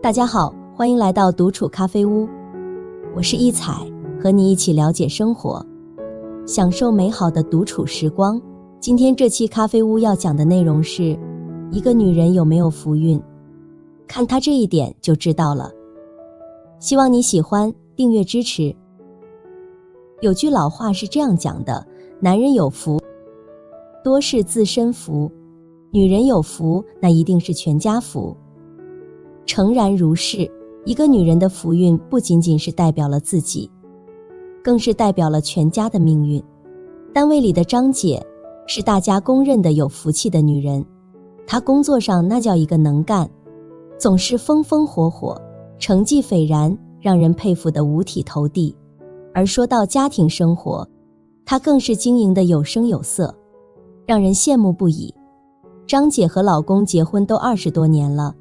大家好，欢迎来到独处咖啡屋，我是一彩，和你一起了解生活，享受美好的独处时光。今天这期咖啡屋要讲的内容是一个女人有没有福运，看她这一点就知道了。希望你喜欢，订阅支持。有句老话是这样讲的，男人有福，多是自身福，女人有福，那一定是全家福。诚然如是，一个女人的福运不仅仅是代表了自己，更是代表了全家的命运。单位里的张姐是大家公认的有福气的女人，她工作上那叫一个能干，总是风风火火，成绩斐然，让人佩服得五体投地。而说到家庭生活，她更是经营得有声有色，让人羡慕不已。张姐和老公结婚都20多年了，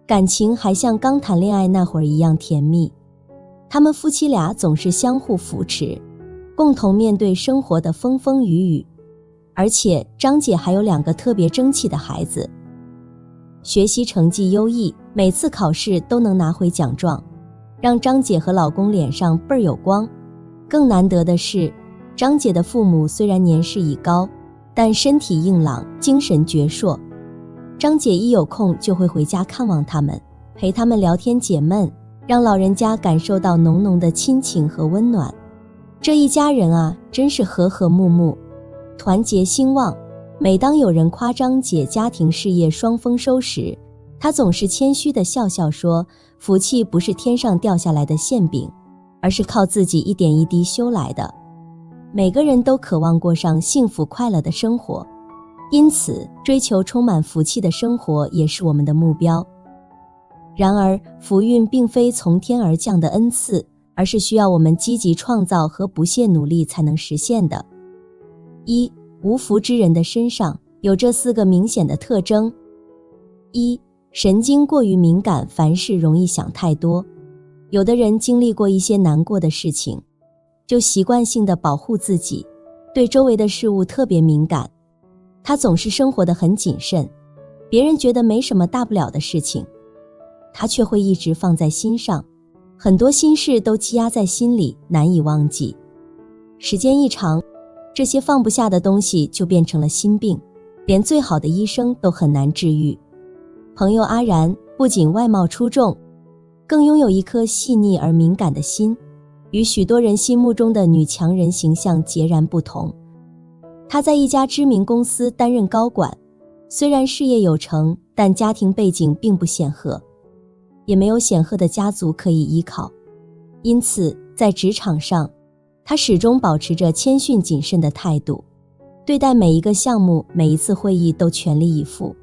感情还像刚谈恋爱那会儿一样甜蜜。他们夫妻俩总是相互扶持，共同面对生活的风风雨雨。而且张姐还有2个特别争气的孩子，学习成绩优异，每次考试都能拿回奖状，让张姐和老公脸上倍儿有光。更难得的是，张姐的父母虽然年事已高，但身体硬朗，精神矍铄。张姐一有空就会回家看望他们，陪他们聊天解闷，让老人家感受到浓浓的亲情和温暖。这一家人啊，真是和和睦睦，团结兴旺。每当有人夸张姐家庭事业双丰收时，她总是谦虚地笑笑说，福气不是天上掉下来的馅饼，而是靠自己一点一滴修来的。每个人都渴望过上幸福快乐的生活，因此追求充满福气的生活也是我们的目标。然而福运并非从天而降的恩赐，而是需要我们积极创造和不懈努力才能实现的。一、无福之人的身上有这4个明显的特征。1、神经过于敏感，凡事容易想太多。有的人经历过一些难过的事情，就习惯性地保护自己，对周围的事物特别敏感。他总是生活得很谨慎，别人觉得没什么大不了的事情，他却会一直放在心上，很多心事都积压在心里，难以忘记。时间一长，这些放不下的东西就变成了心病，连最好的医生都很难治愈。朋友阿然不仅外貌出众，更拥有一颗细腻而敏感的心，与许多人心目中的女强人形象截然不同。她在一家知名公司担任高管，虽然事业有成，但家庭背景并不显赫，也没有显赫的家族可以依靠。因此在职场上，她始终保持着谦逊谨慎的态度，对待每一个项目，每一次会议都全力以赴，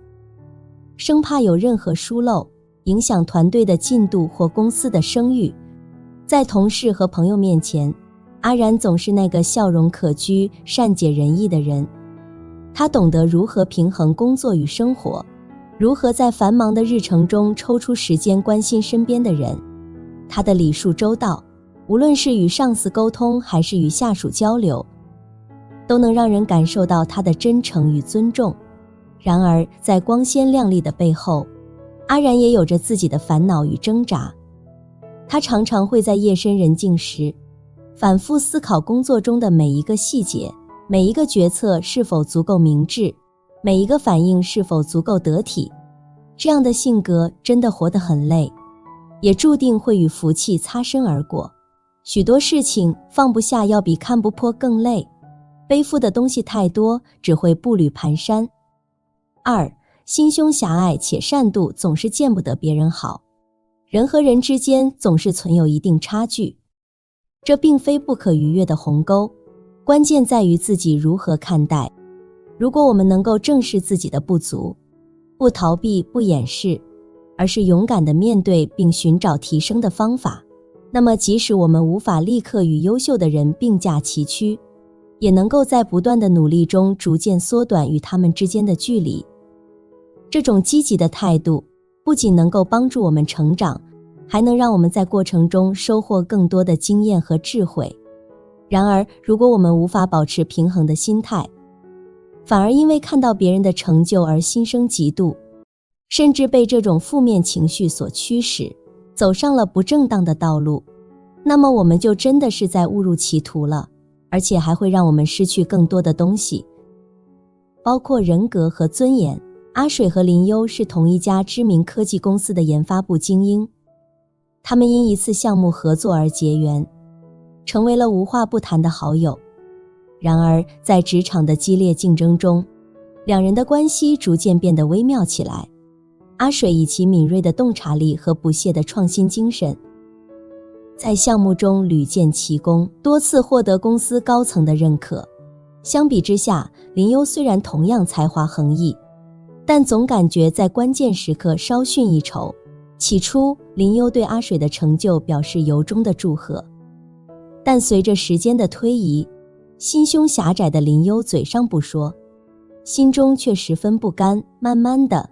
生怕有任何疏漏影响团队的进度或公司的声誉。在同事和朋友面前，阿然总是那个笑容可掬、善解人意的人。他懂得如何平衡工作与生活，如何在繁忙的日程中抽出时间关心身边的人。他的礼数周到，无论是与上司沟通还是与下属交流，都能让人感受到他的真诚与尊重。然而在光鲜亮丽的背后，阿然也有着自己的烦恼与挣扎。他常常会在夜深人静时反复思考工作中的每一个细节，每一个决策是否足够明智，每一个反应是否足够得体。这样的性格真的活得很累，也注定会与福气擦身而过。许多事情放不下要比看不破更累，背负的东西太多，只会步履蹒跚。2、心胸狭隘且善妒，总是见不得别人好。人和人之间总是存有一定差距，这并非不可逾越的鸿沟，关键在于自己如何看待。如果我们能够正视自己的不足，不逃避不掩饰，而是勇敢地面对并寻找提升的方法，那么即使我们无法立刻与优秀的人并驾齐驱，也能够在不断的努力中逐渐缩短与他们之间的距离。这种积极的态度不仅能够帮助我们成长，还能让我们在过程中收获更多的经验和智慧。然而如果我们无法保持平衡的心态，反而因为看到别人的成就而心生嫉妒，甚至被这种负面情绪所驱使，走上了不正当的道路，那么我们就真的是在误入歧途了，而且还会让我们失去更多的东西，包括人格和尊严。阿水和林优是同一家知名科技公司的研发部精英，他们因一次项目合作而结缘，成为了无话不谈的好友。然而，在职场的激烈竞争中，两人的关系逐渐变得微妙起来。阿水以其敏锐的洞察力和不懈的创新精神，在项目中屡建奇功，多次获得公司高层的认可。相比之下，林优虽然同样才华横溢，但总感觉在关键时刻稍逊一筹。起初，林优对阿水的成就表示由衷的祝贺，但随着时间的推移，心胸狭窄的林优嘴上不说，心中却十分不甘。慢慢的，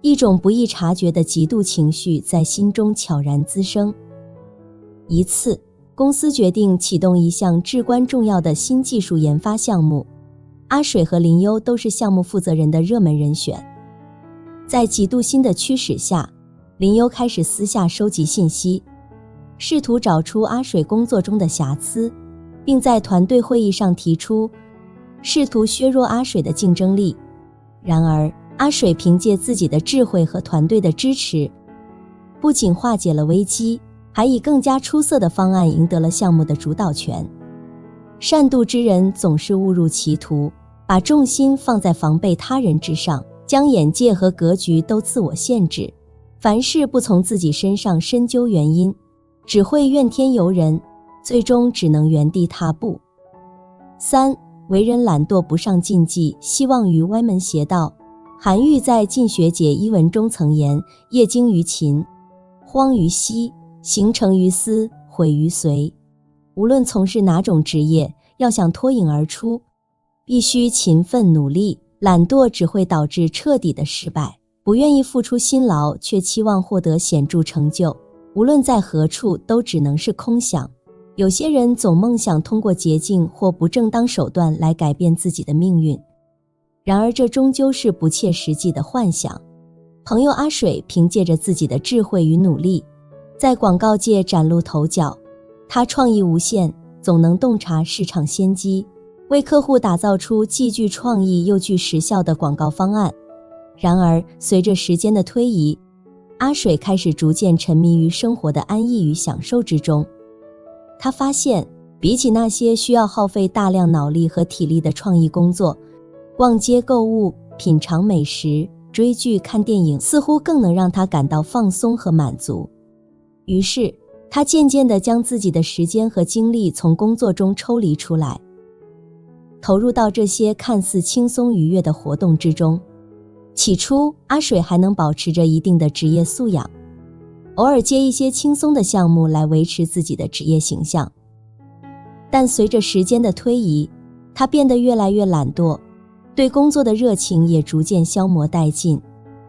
一种不易察觉的嫉妒情绪在心中悄然滋生。一次，公司决定启动一项至关重要的新技术研发项目，阿水和林优都是项目负责人的热门人选。在嫉妒心的驱使下，林优开始私下收集信息，试图找出阿水工作中的瑕疵，并在团队会议上提出，试图削弱阿水的竞争力。然而，阿水凭借自己的智慧和团队的支持，不仅化解了危机，还以更加出色的方案赢得了项目的主导权。善妒之人总是误入歧途，把重心放在防备他人之上，将眼界和格局都自我限制，凡事不从自己身上深究原因，只会怨天尤人，最终只能原地踏步。3. 为人懒惰不上进计，希望于歪门邪道。韩愈在《进学解》一文中曾言：业精于勤，荒于嬉，行成于思，毁于随。无论从事哪种职业，要想脱颖而出，必须勤奋努力，懒惰只会导致彻底的失败。不愿意付出辛劳，却期望获得显著成就，无论在何处都只能是空想。有些人总梦想通过捷径或不正当手段来改变自己的命运，然而这终究是不切实际的幻想。朋友阿水凭借着自己的智慧与努力，在广告界崭露头角。他创意无限，总能洞察市场先机，为客户打造出既具创意又具时效的广告方案。然而，随着时间的推移，阿水开始逐渐沉迷于生活的安逸与享受之中。他发现，比起那些需要耗费大量脑力和体力的创意工作，逛街购物、品尝美食、追剧、看电影似乎更能让他感到放松和满足。于是，他渐渐地将自己的时间和精力从工作中抽离出来，投入到这些看似轻松愉悦的活动之中。起初，阿水还能保持着一定的职业素养，偶尔接一些轻松的项目来维持自己的职业形象。但随着时间的推移，他变得越来越懒惰，对工作的热情也逐渐消磨殆尽。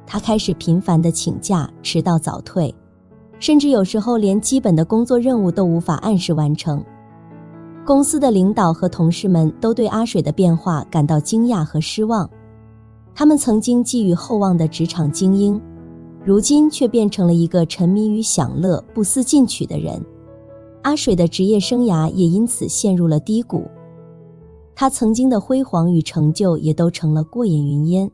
他开始频繁地请假，迟到早退，甚至有时候连基本的工作任务都无法按时完成。公司的领导和同事们都对阿水的变化感到惊讶和失望。他们曾经寄予厚望的职场精英，如今却变成了一个沉迷于享乐、不思进取的人。阿水的职业生涯也因此陷入了低谷，他曾经的辉煌与成就也都成了过眼云烟。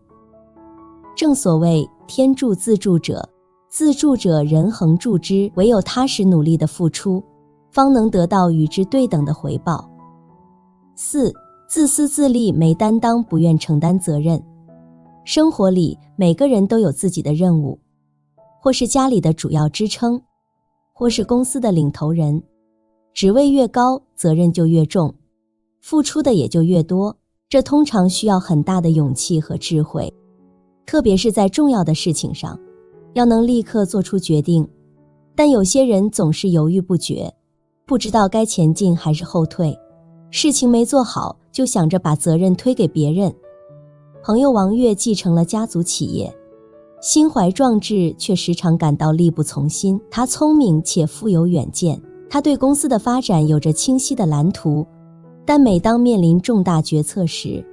正所谓天助自助者，自助者人恒助之，唯有踏实努力的付出，方能得到与之对等的回报。4. 自私自利，没担当，不愿承担责任。生活里每个人都有自己的任务，或是家里的主要支撑，或是公司的领头人。职位越高，责任就越重，付出的也就越多，这通常需要很大的勇气和智慧，特别是在重要的事情上，要能立刻做出决定。但有些人总是犹豫不决，不知道该前进还是后退，事情没做好就想着把责任推给别人。朋友王月继承了家族企业，心怀壮志，却时常感到力不从心。他聪明且富有远见，他对公司的发展有着清晰的蓝图，但每当面临重大决策时，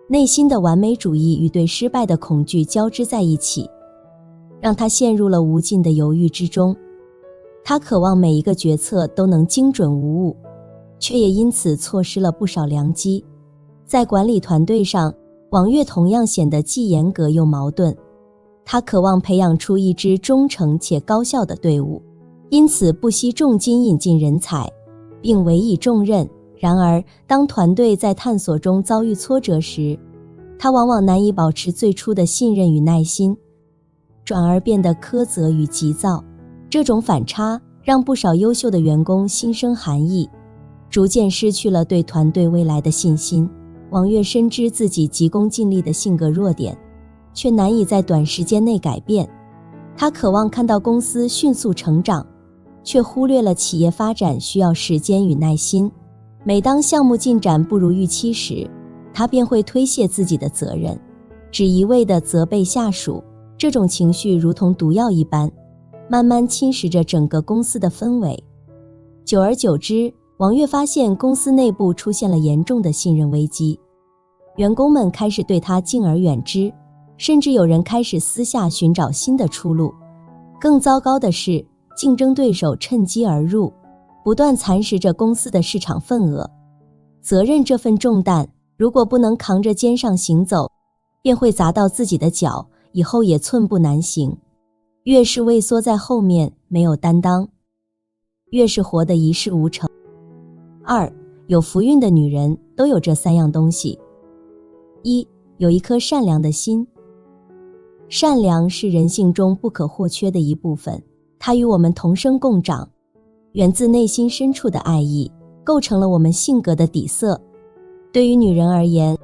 内心的完美主义与对失败的恐惧交织在一起，让她陷入了无尽的犹豫之中。她渴望每一个决策都能精准无误，却也因此错失了不少良机。在管理团队上，王悦同样显得既严格又矛盾。她渴望培养出一支忠诚且高效的队伍，因此不惜重金引进人才，并委以重任。然而，当团队在探索中遭遇挫折时，她往往难以保持最初的信任与耐心，转而变得苛责与急躁。这种反差让不少优秀的员工心生寒意，逐渐失去了对团队未来的信心。王悦深知自己急功近利的性格弱点，却难以在短时间内改变。他渴望看到公司迅速成长，却忽略了企业发展需要时间与耐心。每当项目进展不如预期时，他便会推卸自己的责任，只一味地责备下属。这种情绪如同毒药一般，慢慢侵蚀着整个公司的氛围。久而久之，王悦发现公司内部出现了严重的信任危机，员工们开始对他敬而远之，甚至有人开始私下寻找新的出路。更糟糕的是，竞争对手趁机而入，不断蚕食着公司的市场份额。责任这份重担，如果不能扛着肩上行走，便会砸到自己的脚，以后也寸步难行。越是畏缩在后面，没有担当，越是活得一事无成。2. 有福运的女人都有这3样东西。1. 有一颗善良的心。善良是人性中不可或缺的一部分，它与我们同生共长，源自内心深处的爱意，构成了我们性格的底色。对于女人而言，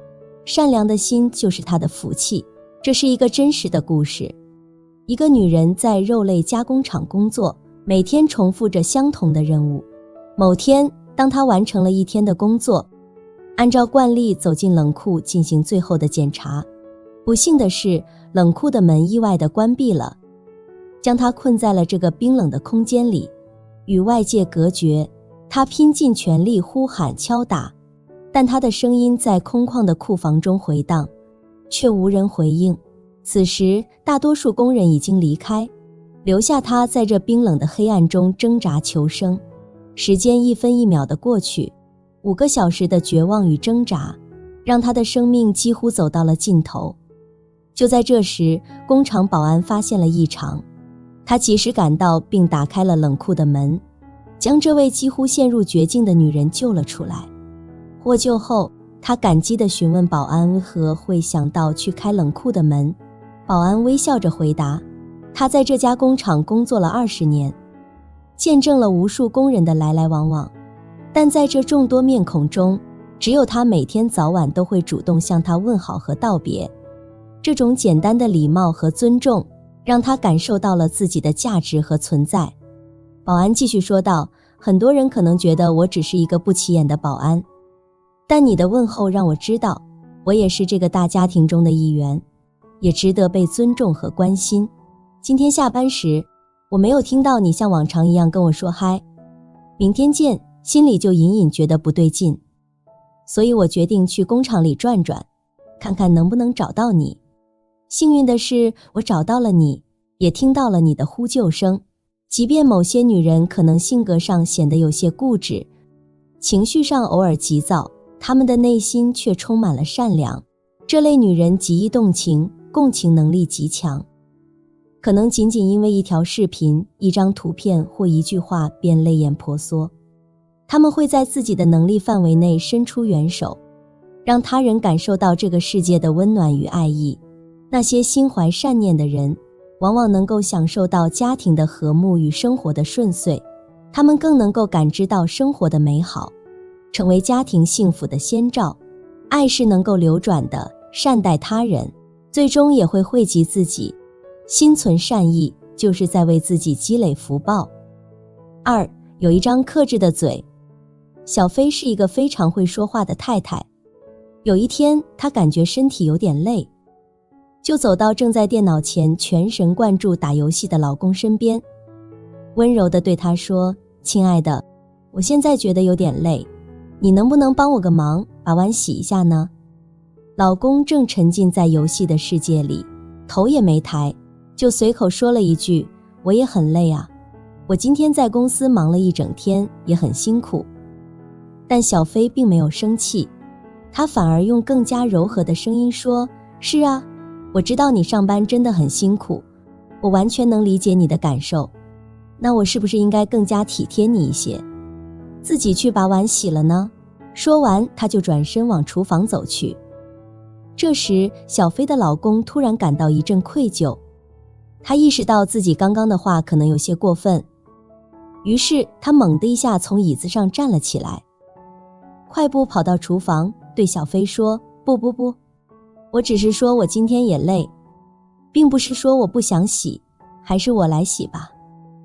善良的心就是她的福气。这是一个真实的故事。一个女人在肉类加工厂工作，每天重复着相同的任务。某天，当她完成了一天的工作，按照惯例走进冷库进行最后的检查。不幸的是，冷库的门意外地关闭了，将她困在了这个冰冷的空间里，与外界隔绝。她拼尽全力呼喊敲打，但她的声音在空旷的库房中回荡，却无人回应。此时，大多数工人已经离开，留下她在这冰冷的黑暗中挣扎求生。时间一分一秒地过去，5个小时的绝望与挣扎，让她的生命几乎走到了尽头。就在这时，工厂保安发现了异常，他及时赶到并打开了冷库的门，将这位几乎陷入绝境的女人救了出来。获救后，他感激地询问保安为何会想到去开冷库的门。保安微笑着回答，他在这家工厂工作了20年，见证了无数工人的来来往往，但在这众多面孔中，只有他每天早晚都会主动向他问好和道别。这种简单的礼貌和尊重，让他感受到了自己的价值和存在。保安继续说道，很多人可能觉得我只是一个不起眼的保安，但你的问候让我知道，我也是这个大家庭中的一员，也值得被尊重和关心。今天下班时，我没有听到你像往常一样跟我说嗨，明天见，心里就隐隐觉得不对劲，所以我决定去工厂里转转，看看能不能找到你。幸运的是，我找到了你，也听到了你的呼救声。即便某些女人可能性格上显得有些固执，情绪上偶尔急躁，她们的内心却充满了善良。这类女人极易动情，共情能力极强，可能仅仅因为一条视频、一张图片或一句话便泪眼婆娑。她们会在自己的能力范围内伸出援手，让他人感受到这个世界的温暖与爱意。那些心怀善念的人，往往能够享受到家庭的和睦与生活的顺遂，他们更能够感知到生活的美好，成为家庭幸福的先兆。爱是能够流转的，善待他人，最终也会惠及自己。心存善意，就是在为自己积累福报。2. 有一张克制的嘴。小飞是一个非常会说话的太太。有一天，她感觉身体有点累，就走到正在电脑前全神贯注打游戏的老公身边，温柔地对他说，亲爱的，我现在觉得有点累，你能不能帮我个忙，把碗洗一下呢？老公正沉浸在游戏的世界里，头也没抬，就随口说了一句，我也很累啊，我今天在公司忙了一整天，也很辛苦。但小飞并没有生气，他反而用更加柔和的声音说，是啊，我知道你上班真的很辛苦，我完全能理解你的感受，那我是不是应该更加体贴你一些，自己去把碗洗了呢？说完，他就转身往厨房走去。这时，小飞的老公突然感到一阵愧疚，他意识到自己刚刚的话可能有些过分，于是他猛地一下从椅子上站了起来，快步跑到厨房，对小飞说，不，我只是说我今天也累，并不是说我不想洗，还是我来洗吧。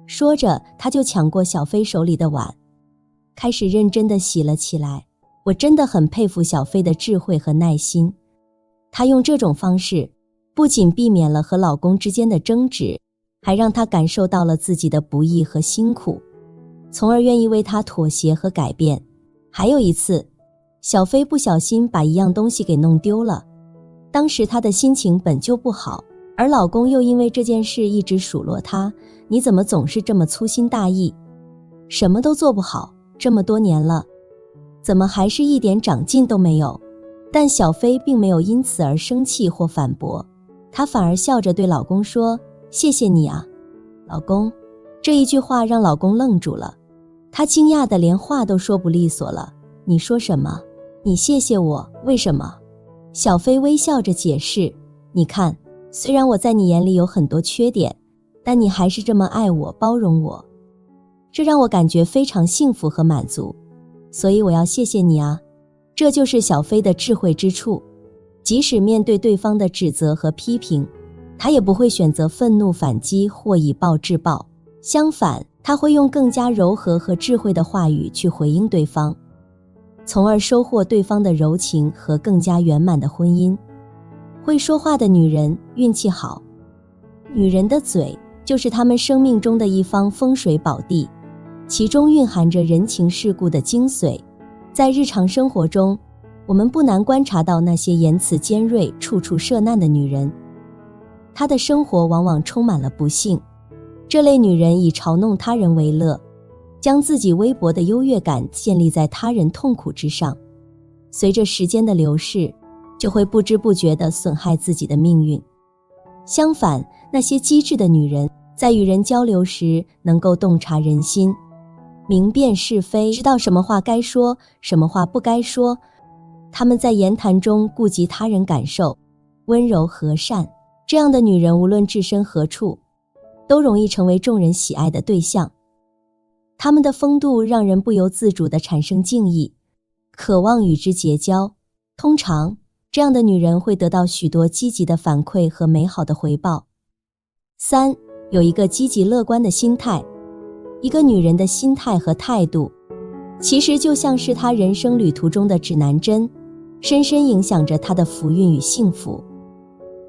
说着，他就抢过小飞手里的碗，开始认真地洗了起来。我真的很佩服小飞的智慧和耐心，她用这种方式不仅避免了和老公之间的争执，还让他感受到了自己的不易和辛苦，从而愿意为他妥协和改变。还有一次，小飞不小心把一样东西给弄丢了，当时她的心情本就不好，而老公又因为这件事一直数落她，你怎么总是这么粗心大意，什么都做不好，这么多年了，怎么还是一点长进都没有？但小飞并没有因此而生气或反驳，她反而笑着对老公说，谢谢你啊，老公。这一句话让老公愣住了，他惊讶的连话都说不利索了，你说什么？你谢谢我，为什么？小飞微笑着解释，你看，虽然我在你眼里有很多缺点，但你还是这么爱我，包容我，这让我感觉非常幸福和满足，所以我要谢谢你啊。这就是小飞的智慧之处，即使面对对方的指责和批评，他也不会选择愤怒反击或以暴制暴，相反，他会用更加柔和和智慧的话语去回应对方，从而收获对方的柔情和更加圆满的婚姻。会说话的女人运气好，女人的嘴就是她们生命中的一方风水宝地，其中蕴含着人情世故的精髓。在日常生活中，我们不难观察到那些言辞尖锐、处处涉难的女人，她的生活往往充满了不幸。这类女人以嘲弄他人为乐，将自己微薄的优越感建立在他人痛苦之上，随着时间的流逝，就会不知不觉地损害自己的命运。相反，那些机智的女人在与人交流时能够洞察人心，明辨是非，知道什么话该说，什么话不该说。她们在言谈中顾及他人感受，温柔和善。这样的女人无论置身何处，都容易成为众人喜爱的对象。她们的风度让人不由自主地产生敬意，渴望与之结交。通常，这样的女人会得到许多积极的反馈和美好的回报。3. 有一个积极乐观的心态。一个女人的心态和态度，其实就像是她人生旅途中的指南针，深深影响着她的福运与幸福。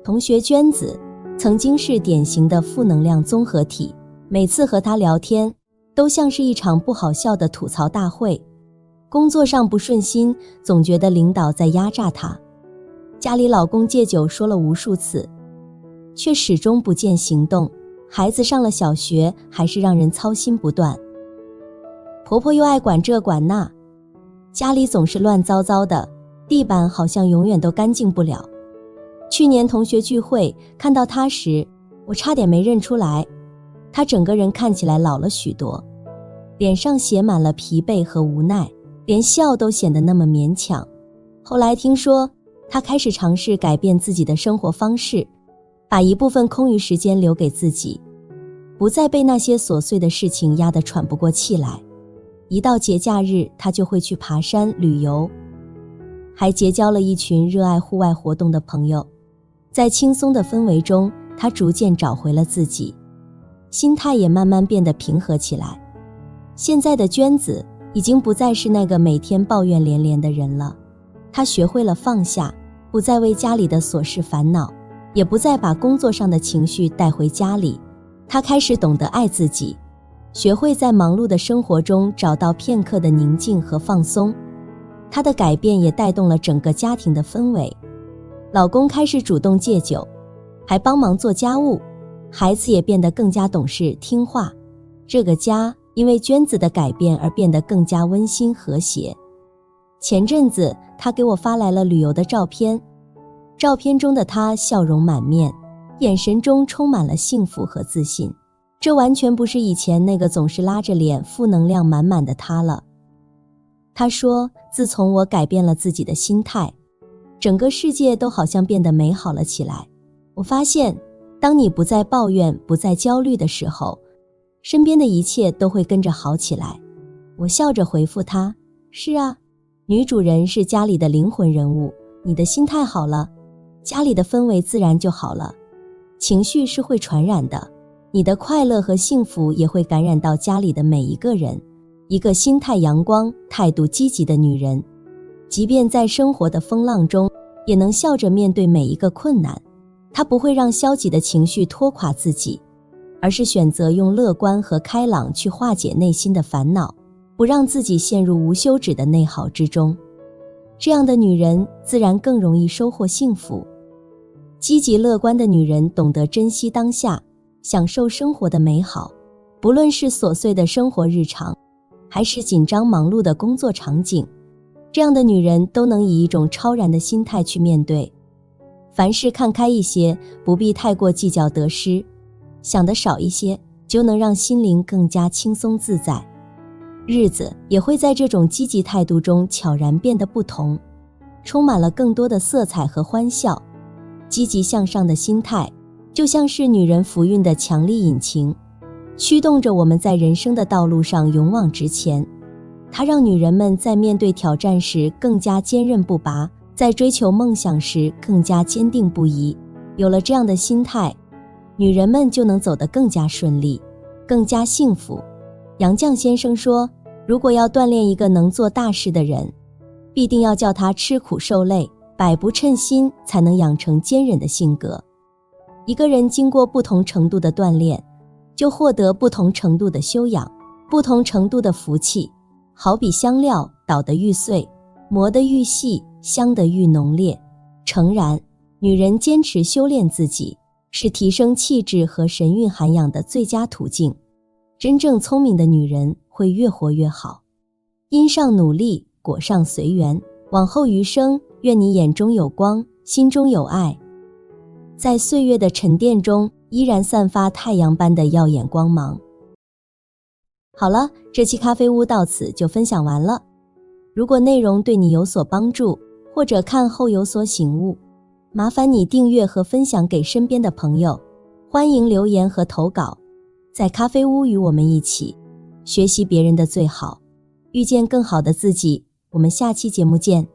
同学娟子曾经是典型的负能量综合体，每次和她聊天，都像是一场不好笑的吐槽大会。工作上不顺心，总觉得领导在压榨她；家里老公戒酒说了无数次，却始终不见行动；孩子上了小学，还是让人操心不断；婆婆又爱管这管那，家里总是乱糟糟的，地板好像永远都干净不了。去年同学聚会，看到她时，我差点没认出来，她整个人看起来老了许多，脸上写满了疲惫和无奈，连笑都显得那么勉强。后来听说，她开始尝试改变自己的生活方式，把一部分空余时间留给自己，不再被那些琐碎的事情压得喘不过气来。一到节假日，她就会去爬山旅游，还结交了一群热爱户外活动的朋友。在轻松的氛围中，她逐渐找回了自己，心态也慢慢变得平和起来。现在的娟子已经不再是那个每天抱怨连连的人了，她学会了放下，不再为家里的琐事烦恼，也不再把工作上的情绪带回家里。她开始懂得爱自己，学会在忙碌的生活中找到片刻的宁静和放松。她的改变也带动了整个家庭的氛围，老公开始主动戒酒，还帮忙做家务，孩子也变得更加懂事听话，这个家因为娟子的改变而变得更加温馨和谐。前阵子她给我发来了旅游的照片，照片中的她笑容满面，眼神中充满了幸福和自信，这完全不是以前那个总是拉着脸负能量满满的她了。她说，自从我改变了自己的心态，整个世界都好像变得美好了起来。我发现，当你不再抱怨，不再焦虑的时候，身边的一切都会跟着好起来。我笑着回复她，是啊，女主人是家里的灵魂人物，你的心态好了，家里的氛围自然就好了。情绪是会传染的，你的快乐和幸福也会感染到家里的每一个人。一个心态阳光、态度积极的女人，即便在生活的风浪中，也能笑着面对每一个困难。她不会让消极的情绪拖垮自己，而是选择用乐观和开朗去化解内心的烦恼，不让自己陷入无休止的内耗之中。这样的女人自然更容易收获幸福。积极乐观的女人懂得珍惜当下，享受生活的美好，不论是琐碎的生活日常，还是紧张忙碌的工作场景，这样的女人都能以一种超然的心态去面对。凡事看开一些，不必太过计较得失，想得少一些，就能让心灵更加轻松自在。日子也会在这种积极态度中悄然变得不同，充满了更多的色彩和欢笑。积极向上的心态，就像是女人福运的强力引擎，驱动着我们在人生的道路上勇往直前。它让女人们在面对挑战时更加坚韧不拔，在追求梦想时更加坚定不移。有了这样的心态，女人们就能走得更加顺利，更加幸福。杨绛先生说，如果要锻炼一个能做大事的人，必定要叫他吃苦受累，百不称心，才能养成坚韧的性格。一个人经过不同程度的锻炼，就获得不同程度的修养，不同程度的福气。好比香料，捣得愈碎，磨得愈细，香得愈浓烈。诚然，女人坚持修炼自己，是提升气质和神韵涵养的最佳途径。真正聪明的女人会越活越好。因上努力，果上随缘。往后余生，愿你眼中有光，心中有爱，在岁月的沉淀中依然散发太阳般的耀眼光芒。好了，这期咖啡屋到此就分享完了。如果内容对你有所帮助，或者看后有所醒悟，麻烦你订阅和分享给身边的朋友。欢迎留言和投稿，在咖啡屋与我们一起学习别人的最好，遇见更好的自己。我们下期节目见。